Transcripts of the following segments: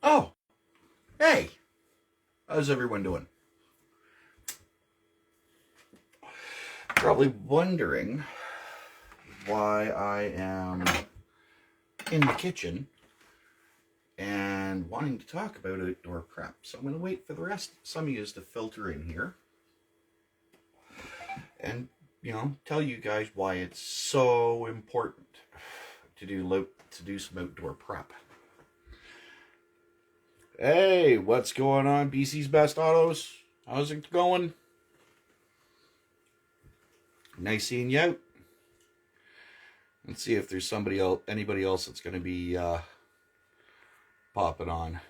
Oh, hey, how's everyone doing? Probably wondering why I am in the kitchen and wanting to talk about outdoor prep. So I'm going to wait for the rest, some of you to filter in here and, tell you guys why it's so important to do some outdoor prep. Hey, what's going on, BC's Best Autos? How's it going? Nice seeing you out. Let's see if there's anybody else that's going to be popping on.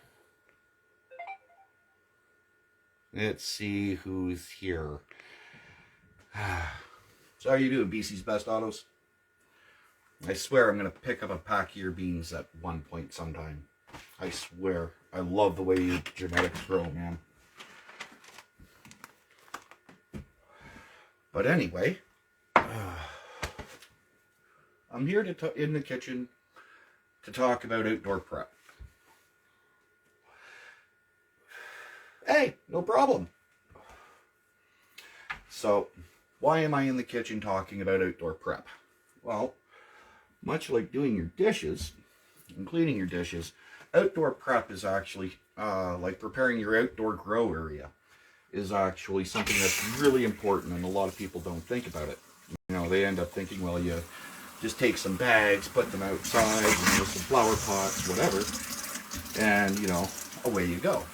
Let's see who's here. So how you doing, BC's Best Autos? I swear I'm going to pick up a pack of your beans at one point sometime. I swear. I love the way your genetics grow, man. But anyway, I'm here in the kitchen to talk about outdoor prep. Hey, no problem. So, why am I in the kitchen talking about outdoor prep? Well, much like doing your dishes and cleaning your dishes, outdoor prep is actually like preparing your outdoor grow area is actually something that's really important, and a lot of people don't think about it. They end up thinking, well, you just take some bags, put them outside, some flower pots, whatever, and away you go.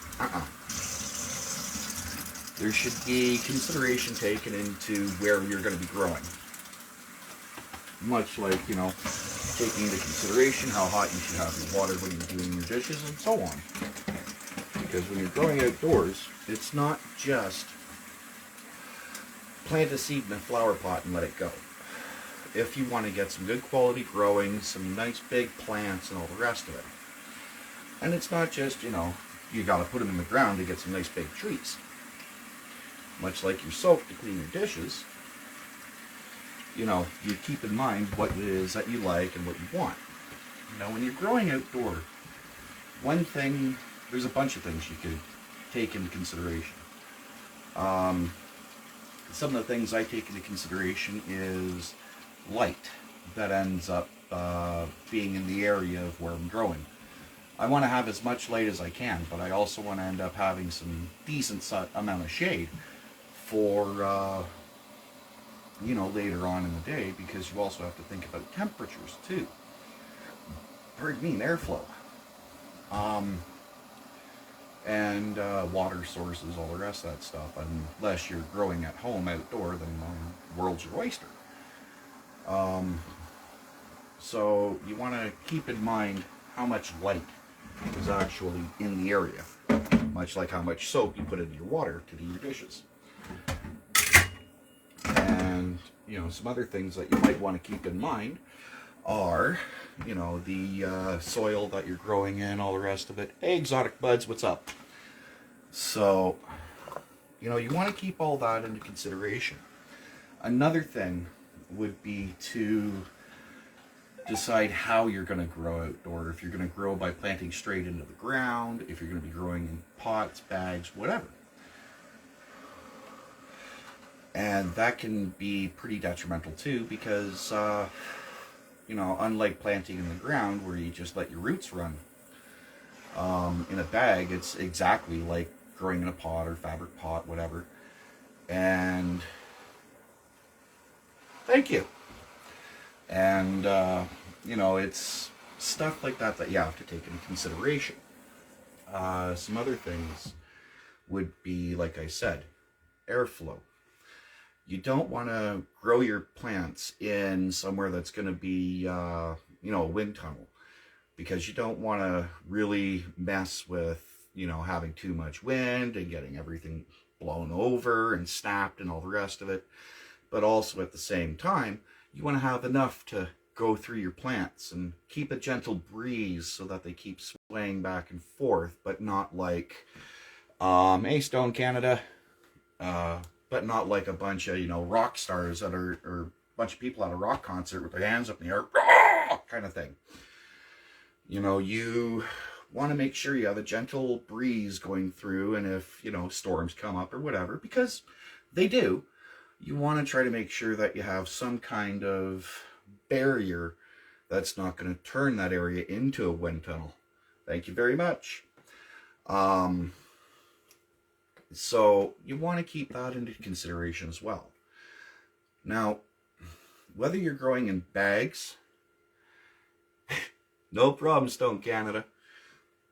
There should be consideration taken into where you're going to be growing. Much like, taking into consideration how hot you should have your water when you're doing your dishes and so on. Because when you're growing outdoors, it's not just plant a seed in a flower pot and let it go. If you want to get some good quality growing, some nice big plants and all the rest of it. And it's not just, you got to put them in the ground to get some nice big trees. Much like your soap to clean your dishes, you keep in mind what it is that you like and what you want. When you're growing outdoor, there's a bunch of things you could take into consideration. Some of the things I take into consideration is light that ends up being in the area of where I'm growing. I want to have as much light as I can, but I also want to end up having some decent amount of shade for later on in the day, because you also have to think about temperatures too. Pardon me, and airflow. And water sources, all the rest of that stuff. Unless you're growing at home outdoor, then the world's your oyster. So you want to keep in mind how much light is actually in the area. Much like how much soap you put into your water to do your dishes. And, some other things that you might want to keep in mind are, the soil that you're growing in, all the rest of it. Hey, exotic buds, what's up? So, you want to keep all that into consideration. Another thing would be to decide how you're going to grow outdoor. If you're going to grow by planting straight into the ground, if you're going to be growing in pots, bags, whatever. And that can be pretty detrimental too, because unlike planting in the ground where you just let your roots run, in a bag it's exactly like growing in a pot or fabric pot, whatever. And thank you. And it's stuff like that you have to take into consideration. Some other things would be, like I said, airflow. You don't want to grow your plants in somewhere that's going to be, a wind tunnel, because you don't want to really mess with, having too much wind and getting everything blown over and snapped and all the rest of it. But also at the same time, you want to have enough to go through your plants and keep a gentle breeze so that they keep swaying back and forth, but not like, hey, Stone Canada, but not like a bunch of, rock stars that are, or a bunch of people at a rock concert with their hands up in the air. kind of thing. You know, you want to make sure you have a gentle breeze going through, and if, you know, storms come up or whatever, because they do, you want to try to make sure that you have some kind of barrier that's not going to turn that area into a wind tunnel. Thank you very much. So you want to keep that into consideration as well. Now, whether you're growing in bags, no problem, Stone Canada.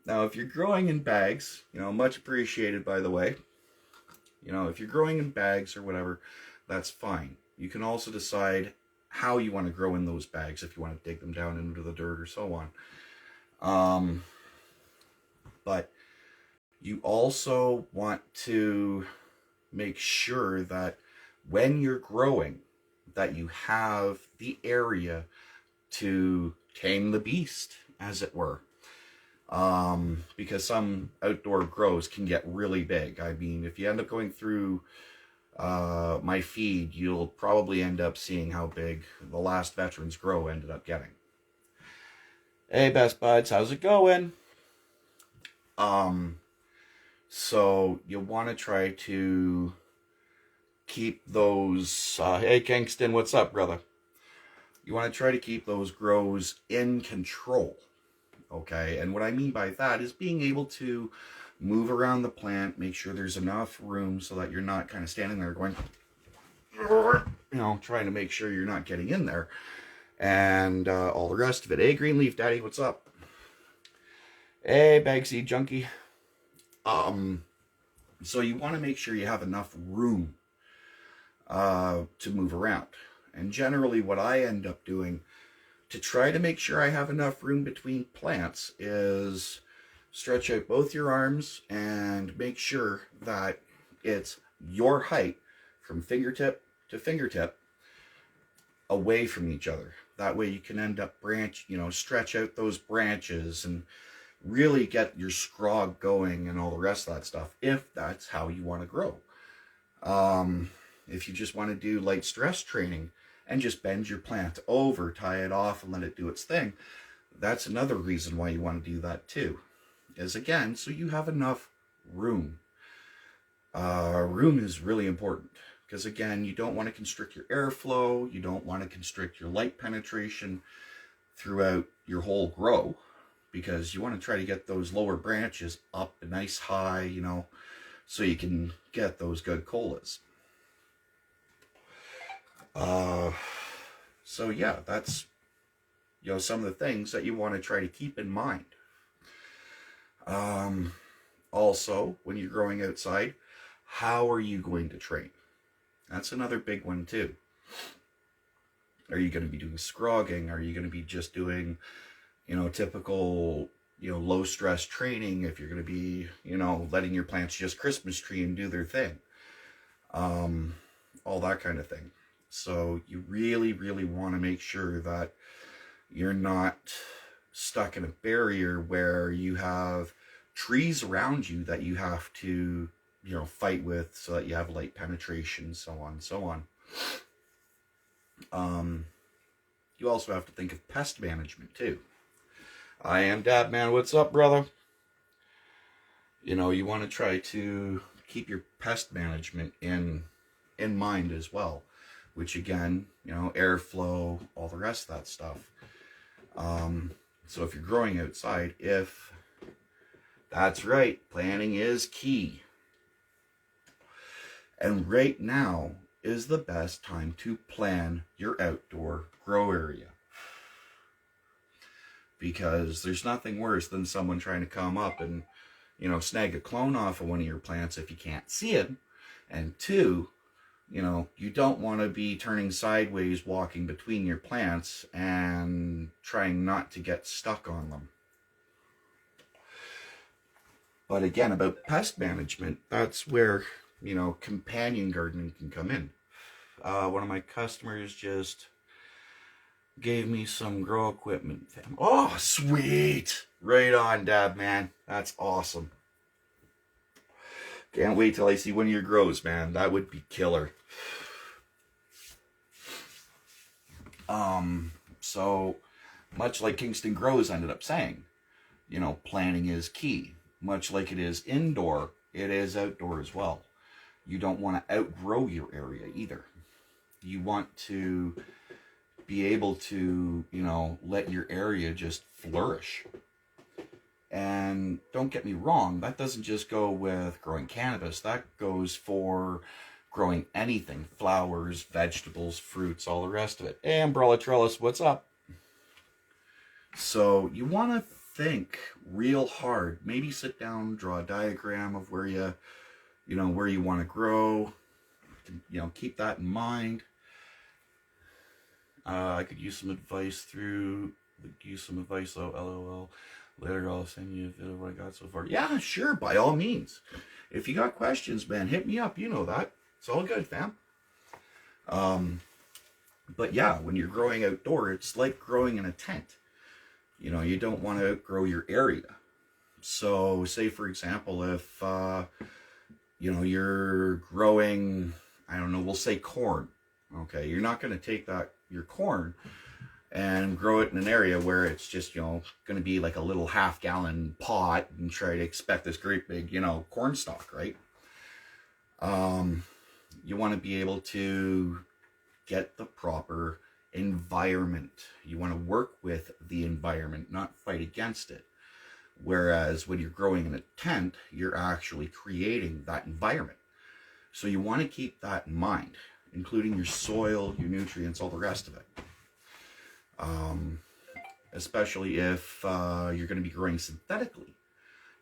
Now, if you're growing in bags, you know, much appreciated, by the way. You know, if you're growing in bags or whatever, that's fine. You can also decide how you want to grow in those bags, if you want to dig them down into the dirt or so on. But you also want to make sure that when you're growing, that you have the area to tame the beast, as it were. Because some outdoor grows can get really big. I mean, if you end up going through my feed, you'll probably end up seeing how big the last Veterans Grow ended up getting. Hey, best buds, how's it going? So you want to try to keep those, hey Kingston, what's up, brother? You want to try to keep those grows in control, okay? And what I mean by that is being able to move around the plant, make sure there's enough room so that you're not kind of standing there going, you know, trying to make sure you're not getting in there, and all the rest of it. Hey, Greenleaf Daddy, what's up? Hey, Bagseed Junkie. So you want to make sure you have enough room to move around. And generally what I end up doing to try to make sure I have enough room between plants is stretch out both your arms and make sure that it's your height from fingertip to fingertip away from each other. That way you can end up stretch out those branches and really get your scrog going and all the rest of that stuff, if that's how you want to grow. If you just want to do light stress training and just bend your plant over, tie it off, and let it do its thing, that's another reason why you want to do that too. Is again, so you have enough room. Room is really important, because again, you don't want to constrict your airflow, you don't want to constrict your light penetration throughout your whole grow, because you want to try to get those lower branches up a nice high, you know, so you can get those good colas. So yeah, that's, you know, some of the things that you want to try to keep in mind. Also, when you're growing outside, how are you going to train? That's another big one too. Are you going to be doing scrogging? Are you going to be just doing, you know, typical, you know, low stress training? If you're going to be, you know, letting your plants just Christmas tree and do their thing, all that kind of thing. So you really, really want to make sure that you're not stuck in a barrier where you have trees around you that you have to, you know, fight with so that you have light penetration, so on and so on. You also have to think of pest management too. I am Dad Man, what's up, brother? You know, you want to try to keep your pest management in mind as well, which again, you know, airflow, all the rest of that stuff. So if you're growing outside, that's right, planning is key. And right now is the best time to plan your outdoor grow area. Because there's nothing worse than someone trying to come up and, you know, snag a clone off of one of your plants if you can't see it. And two, you know, you don't want to be turning sideways walking between your plants and trying not to get stuck on them. But again, about pest management, that's where, you know, companion gardening can come in. One of my customers just gave me some grow equipment. Oh, sweet! Right on, Dad, man. That's awesome. Can't wait till I see one of your grows, man. That would be killer. So Much like Kingston Grows ended up saying, you know, planning is key. Much like it is indoor, it is outdoor as well. You don't want to outgrow your area either. You want to be able to, you know, let your area just flourish. And don't get me wrong, that doesn't just go with growing cannabis. That goes for growing anything, flowers, vegetables, fruits, all the rest of it. Hey, Umbrella Trellis, what's up? So you want to think real hard. Maybe sit down, draw a diagram of where you know, where you want to grow. You know, keep that in mind. I could use some advice though, LOL. Later I'll send you a video of what I got so far. Yeah, sure, by all means. If you got questions, man, hit me up. You know that. It's all good, fam. But yeah, when you're growing outdoor, it's like growing in a tent. You know, you don't want to outgrow your area. So say, for example, if, you know, you're growing, I don't know, we'll say corn. Okay, you're not going to take your corn and grow it in an area where it's just, you know, going to be like a little half-gallon pot and try to expect this great big, you know, corn stalk, right? You want to be able to get the proper environment. You want to work with the environment, not fight against it. Whereas when you're growing in a tent, you're actually creating that environment. So you want to keep that in mind, including your soil, your nutrients, all the rest of it. Especially if you're going to be growing synthetically.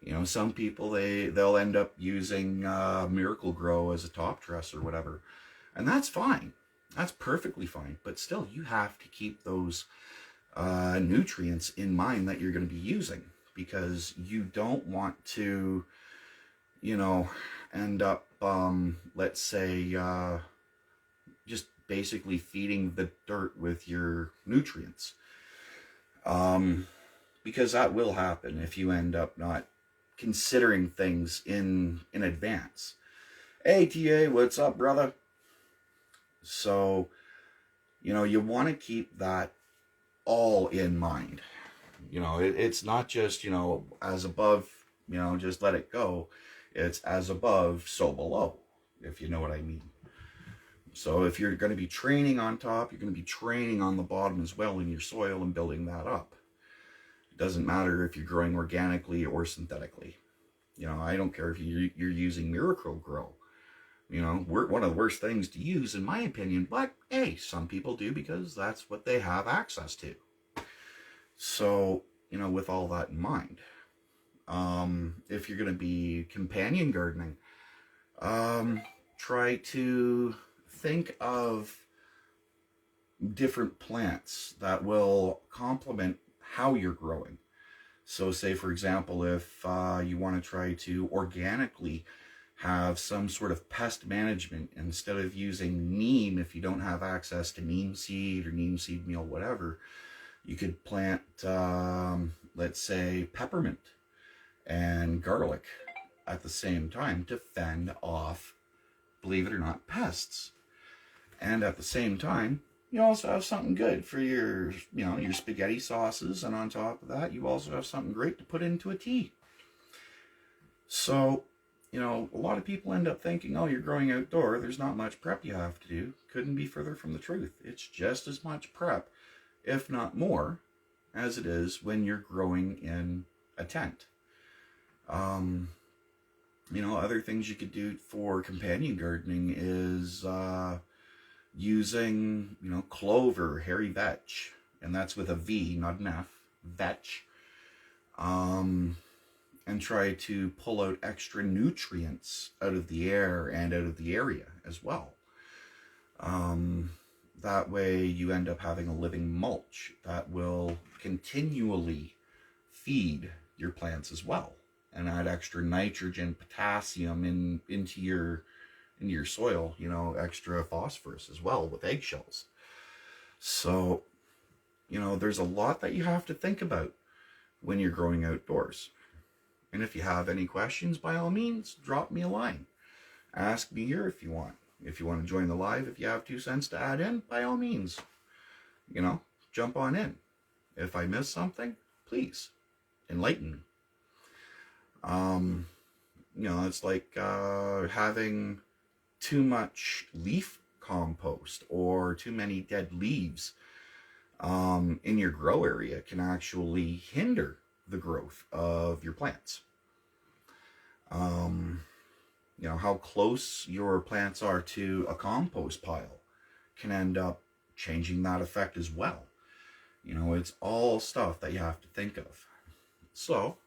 You know, some people, they'll end up using Miracle Grow as a top dress or whatever. And that's fine. That's perfectly fine. But still, you have to keep those nutrients in mind that you're going to be using. Because you don't want to, you know, end up, let's say, just basically feeding the dirt with your nutrients. Because that will happen if you end up not considering things in advance. Hey, TA, what's up, brother? So, you know, you want to keep that all in mind. You know, it's not just, you know, as above, you know, just let it go. It's as above, so below, if you know what I mean. So if you're going to be training on top, you're going to be training on the bottom as well in your soil and building that up. It doesn't matter if you're growing organically or synthetically. You know, I don't care if you're using Miracle Grow. You know, one of the worst things to use, in my opinion, but hey, some people do because that's what they have access to. So, you know, with all that in mind, if you're going to be companion gardening, try to think of different plants that will complement how you're growing. So say, for example, if you want to try to organically have some sort of pest management, instead of using neem, if you don't have access to neem seed or neem seed meal, whatever, you could plant, let's say, peppermint and garlic at the same time to fend off, believe it or not, pests. And at the same time, you also have something good for your, you know, your spaghetti sauces. And on top of that, you also have something great to put into a tea. So, you know, a lot of people end up thinking, oh, you're growing outdoor, there's not much prep you have to do. Couldn't be further from the truth. It's just as much prep, if not more, as it is when you're growing in a tent. You know, other things you could do for companion gardening is using, you know, clover, hairy vetch, and that's with a V, not an F, vetch, and try to pull out extra nutrients out of the air and out of the area as well. That way you end up having a living mulch that will continually feed your plants as well and add extra nitrogen, potassium into your soil, you know, extra phosphorus as well with eggshells. So, you know, there's a lot that you have to think about when you're growing outdoors. And if you have any questions, by all means, drop me a line. Ask me here if you want. If you want to join the live, if you have 2 cents to add in, by all means, you know, jump on in. If I miss something, please enlighten me. It's like having too much leaf compost or too many dead leaves in your grow area can actually hinder the growth of your plants. How close your plants are to a compost pile can end up changing that effect as well. It's all stuff that you have to think of. So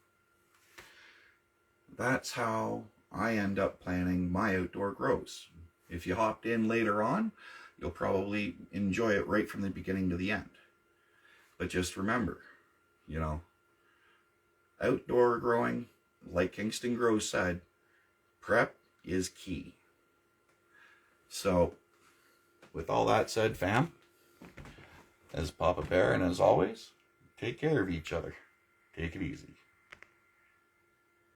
that's how I end up planning my outdoor grows. If you hopped in later on, you'll probably enjoy it right from the beginning to the end. But just remember, outdoor growing, like Kingston Grows said, prep is key. So, with all that said, fam, as Papa Bear, and as always, take care of each other. Take it easy.